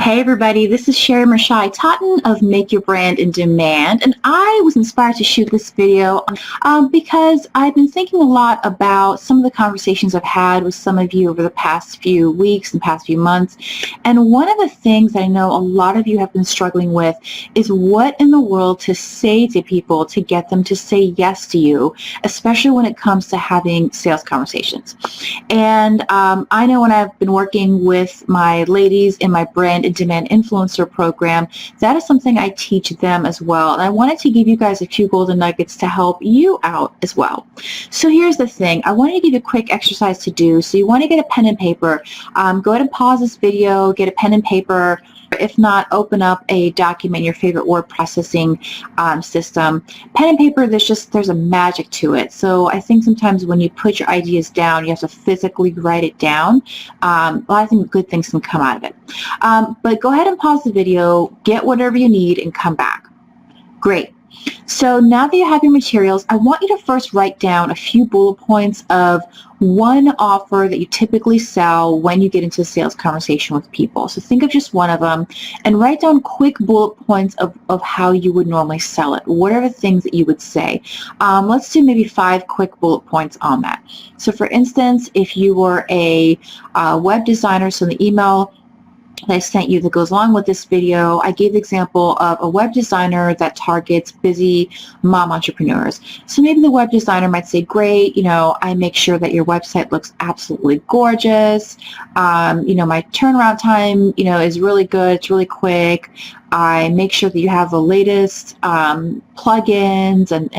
Hey everybody, this is Sherry Marshai Totten of Make Your Brand in Demand, and I was inspired to shoot this video because I've been thinking a lot about some of the conversations I've had with some of you over the past few weeks and past few months, and one of the things that I know a lot of you have been struggling with is what in the world to say to people to get them to say yes to you, especially when it comes to having sales conversations. And I know when I've been working with my ladies in my Brand in Demand Influencer program, that is something I teach them as well. And I wanted to give you guys a few golden nuggets to help you out as well. So here's the thing. I wanted to give you a quick exercise to do. So you want to get a pen and paper. Go ahead and pause this video, get a pen and paper. If not, open up a document in your favorite word processing system. Pen and paper, there's a magic to it. So I think sometimes when you put your ideas down, you have to physically write it down. A lot of good things can come out of it. But go ahead and pause the video, get whatever you need, and come back. Great. So now that you have your materials, I want you to first write down a few bullet points of one offer that you typically sell when you get into a sales conversation with people. So think of just one of them and write down quick bullet points of how you would normally sell it. What are the things that you would say? Let's do maybe 5 quick bullet points on that. So for instance, if you were a web designer, so in the email that I sent you that goes along with this video, I gave the example of a web designer that targets busy mom entrepreneurs. So maybe the web designer might say, great, I make sure that your website looks absolutely gorgeous. My turnaround time, is really good. It's really quick. I make sure that you have the latest plugins and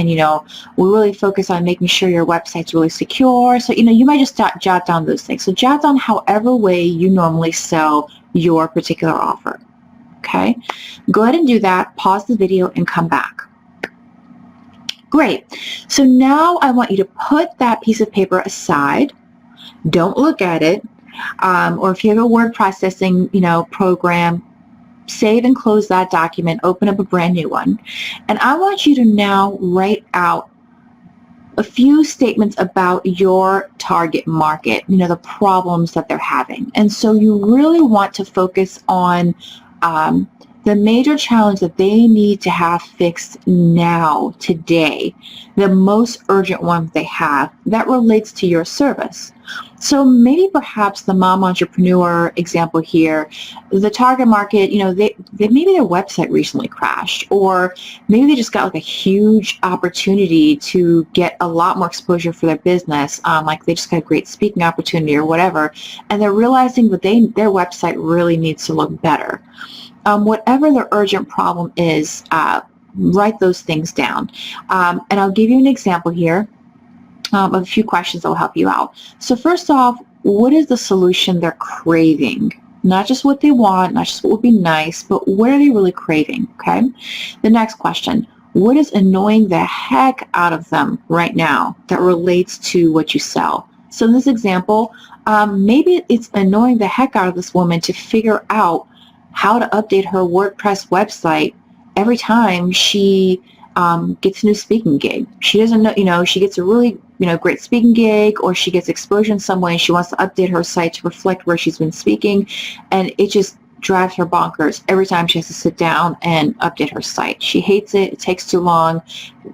we really focus on making sure your website's really secure. So, you might just jot down those things. So jot down however way you normally sell your particular offer. Okay? Go ahead and do that. Pause the video and come back. Great. So now I want you to put that piece of paper aside. Don't look at it. Or if you have a word processing, program, save and close that document, open up a brand new one. And I want you to now write out a few statements about your target market, the problems that they're having. And so you really want to focus on the major challenge that they need to have fixed now, today, the most urgent one they have that relates to your service. So maybe perhaps the mom entrepreneur example here, the target market, they maybe their website recently crashed, or maybe they just got like a huge opportunity to get a lot more exposure for their business, like they just got a great speaking opportunity or whatever, and they're realizing that their website really needs to look better. Whatever the urgent problem is, write those things down. And I'll give you an example here of a few questions that will help you out. So first off, what is the solution they're craving? Not just what they want, not just what would be nice, but what are they really craving, okay? The next question, what is annoying the heck out of them right now that relates to what you sell? So in this example, maybe it's annoying the heck out of this woman to figure out how to update her WordPress website every time she gets a new speaking gig. She doesn't know, she gets a really, great speaking gig, or she gets exposure in some way and she wants to update her site to reflect where she's been speaking, and it just drives her bonkers every time she has to sit down and update her site. She hates it. It takes too long.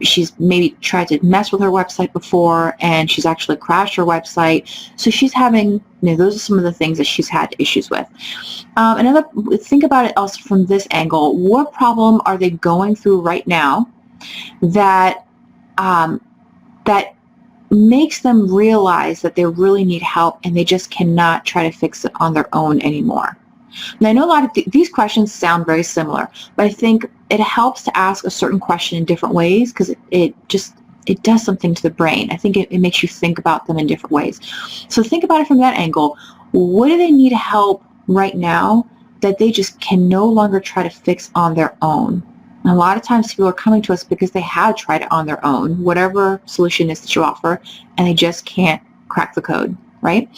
She's maybe tried to mess with her website before and she's actually crashed her website. So she's having, those are some of the things that she's had issues with. Think about it also from this angle. What problem are they going through right now that that makes them realize that they really need help and they just cannot try to fix it on their own anymore? Now, I know a lot of these questions sound very similar, but I think it helps to ask a certain question in different ways because it does something to the brain. I think it makes you think about them in different ways. So think about it from that angle. What do they need help right now that they just can no longer try to fix on their own? And a lot of times people are coming to us because they have tried it on their own, whatever solution is that you offer, and they just can't crack the code, right?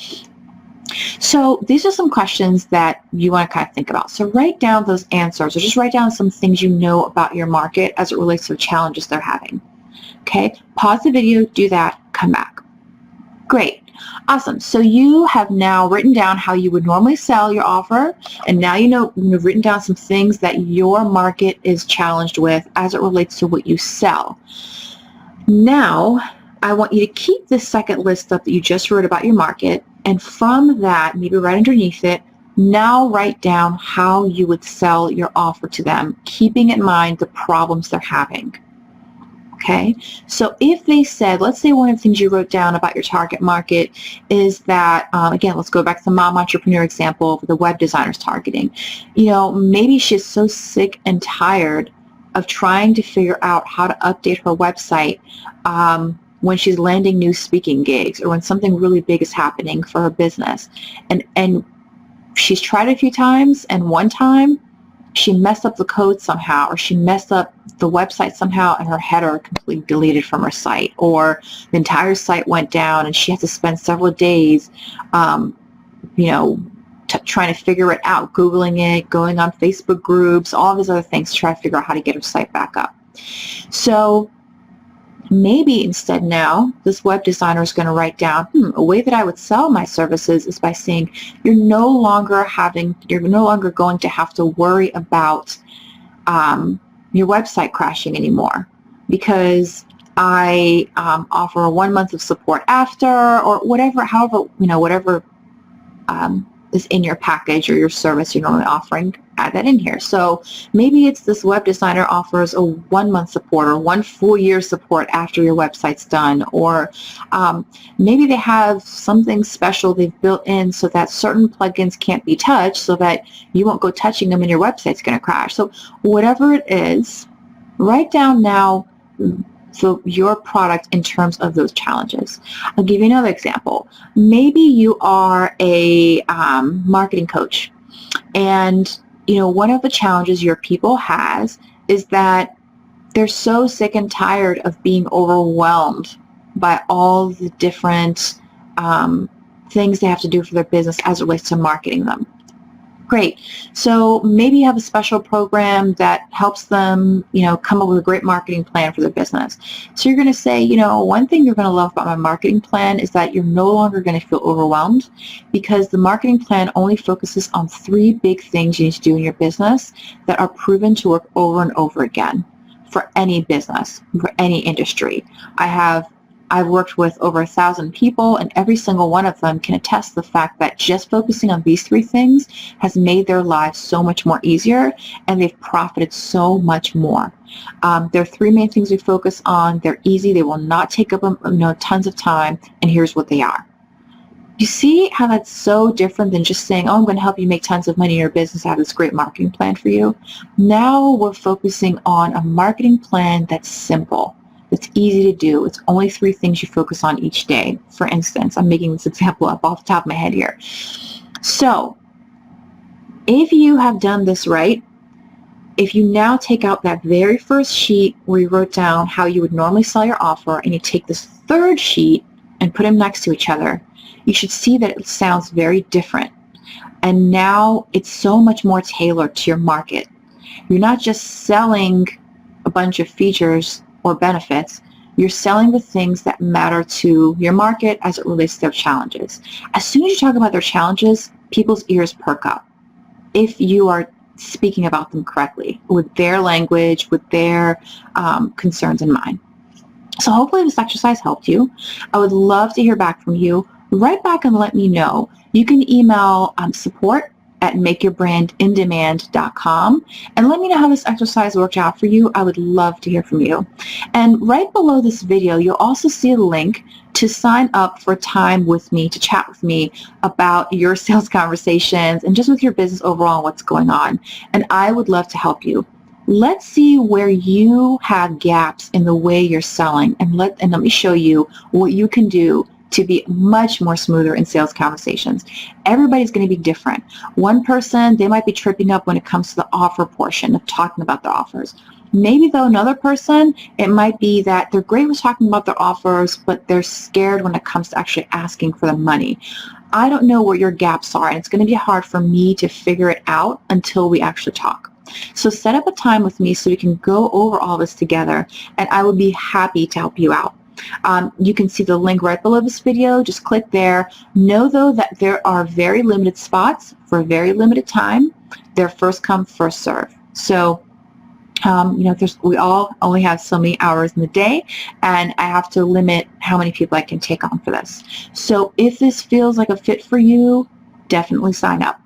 So these are some questions that you want to kind of think about. So write down those answers, or just write down some things you know about your market as it relates to the challenges they're having. Okay, pause the video, do that, come back. Great. Awesome. So you have now written down how you would normally sell your offer, and now you've written down some things that your market is challenged with as it relates to what you sell. Now, I want you to keep this second list up that you just wrote about your market, and from that, maybe right underneath it, now write down how you would sell your offer to them, keeping in mind the problems they're having. Okay, so if they said, let's say one of the things you wrote down about your target market is that, again, let's go back to the mom entrepreneur example of the web designers targeting. Maybe she's so sick and tired of trying to figure out how to update her website when she's landing new speaking gigs or when something really big is happening for her business. And she's tried it a few times, and one time she messed up the code somehow, or she messed up the website somehow and her header completely deleted from her site, or the entire site went down and she had to spend several days trying to figure it out, Googling it, going on Facebook groups, all these other things to try to figure out how to get her site back up. So maybe instead now, this web designer is going to write down, a way that I would sell my services is by saying you're no longer going to have to worry about your website crashing anymore, because I offer 1 month of support after, or whatever is in your package or your service you're normally offering, add that in here. So maybe it's this web designer offers a 1 month support or 1 full year support after your website's done, or maybe they have something special they've built in so that certain plugins can't be touched, so that you won't go touching them and your website's going to crash. So whatever it is, write down now your product in terms of those challenges. I'll give you another example. Maybe you are a marketing coach, and one of the challenges your people has is that they're so sick and tired of being overwhelmed by all the different things they have to do for their business as it relates to marketing them. Great. So maybe you have a special program that helps them, come up with a great marketing plan for their business. So you're going to say, one thing you're going to love about my marketing plan is that you're no longer going to feel overwhelmed, because the marketing plan only focuses on 3 big things you need to do in your business that are proven to work over and over again for any business, for any industry. I've worked with over 1,000 people, and every single one of them can attest to the fact that just focusing on these 3 things has made their lives so much more easier, and they've profited so much more. There are 3 main things we focus on. They're easy. They will not take up tons of time, and here's what they are. You see how that's so different than just saying, I'm going to help you make tons of money in your business. I have this great marketing plan for you. Now we're focusing on a marketing plan that's simple. It's easy to do. It's only 3 things you focus on each day. For instance, I'm making this example up off the top of my head here. So if you have done this right, if you now take out that very first sheet where you wrote down how you would normally sell your offer, and you take this 3rd sheet and put them next to each other, you should see that it sounds very different. And now it's so much more tailored to your market. You're not just selling a bunch of features or benefits. You're selling the things that matter to your market as it relates to their challenges. As soon as you talk about their challenges, people's ears perk up if you are speaking about them correctly, with their language, with their concerns in mind. So hopefully this exercise helped you. I would love to hear back from you. Write back and let me know. You can email support@makeyourbrandindemand.com and let me know how this exercise worked out for you. I would love to hear from you. And right below this video, you'll also see a link to sign up for time with me, to chat with me about your sales conversations and just with your business overall and what's going on. And I would love to help you. Let's see where you have gaps in the way you're selling, and let me show you what you can do to be much more smoother in sales conversations. Everybody's going to be different. One person, they might be tripping up when it comes to the offer portion of talking about their offers. Maybe though another person, it might be that they're great with talking about their offers, but they're scared when it comes to actually asking for the money. I don't know where your gaps are, and it's going to be hard for me to figure it out until we actually talk. So set up a time with me so we can go over all this together, and I would be happy to help you out. You can see the link right below this video. Just click there. Know, though, that there are very limited spots for a very limited time. They're first come, first serve. So, we all only have so many hours in the day, and I have to limit how many people I can take on for this. So if this feels like a fit for you, definitely sign up.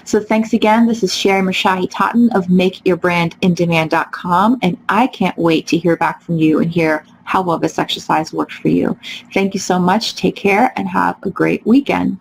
So thanks again. This is Sherry Mershahi-Totten of MakeYourBrandInDemand.com, and I can't wait to hear back from you and hear how well this exercise worked for you. Thank you so much. Take care and have a great weekend.